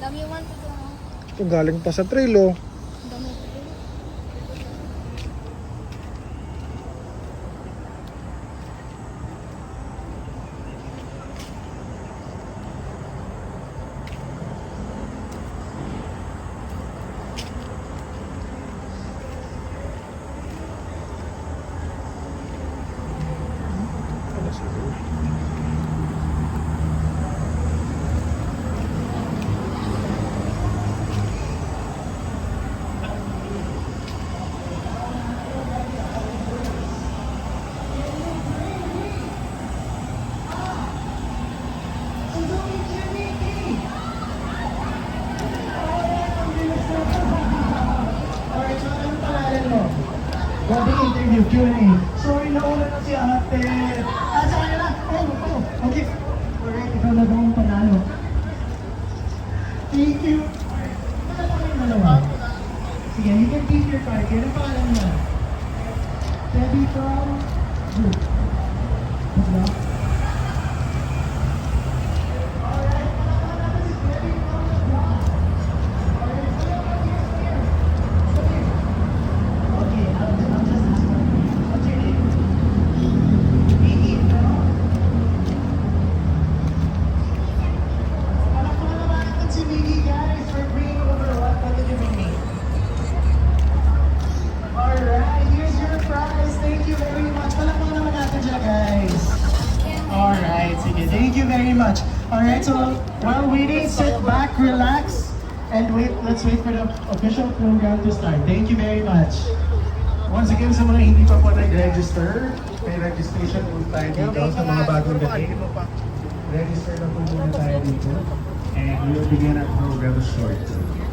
Dami yung 1 to 2. Ito galing pa sa trail oh. Dami ito. Ano siguro? Alright, so anong pangalan mo? Grabe interview, Q&A. Sorry, nauna na si ate. Sa kanya na. Oh. Okay. Alright, ikaw na daw ang panalo. Thank you. Wala pa kayong dalawa. Sige, you can keep your card. Anong pangalan mo? Debbie from... Who? Diba? Alright, palakpakan natin si Debbie from the Bronx. Alright, okay, I'll just ask her. What's your name? Vicky, no? Palakpakan naman natin si Vicky, guys, for bringing over what did you bring me? Alright, here's your prize. Thank you very much. Palakpakan naman natin siya, guys. Alright, sige. Thank you very much. Alright, so while waiting, sit back, relax, and wait. Let's wait for the official program to start. Thank you very much. Once again, sa mga hindi pa po nag-register, may registration po tayo dito sa mga bagong dating. Register na po muna tayo dito. And we will begin our program shortly.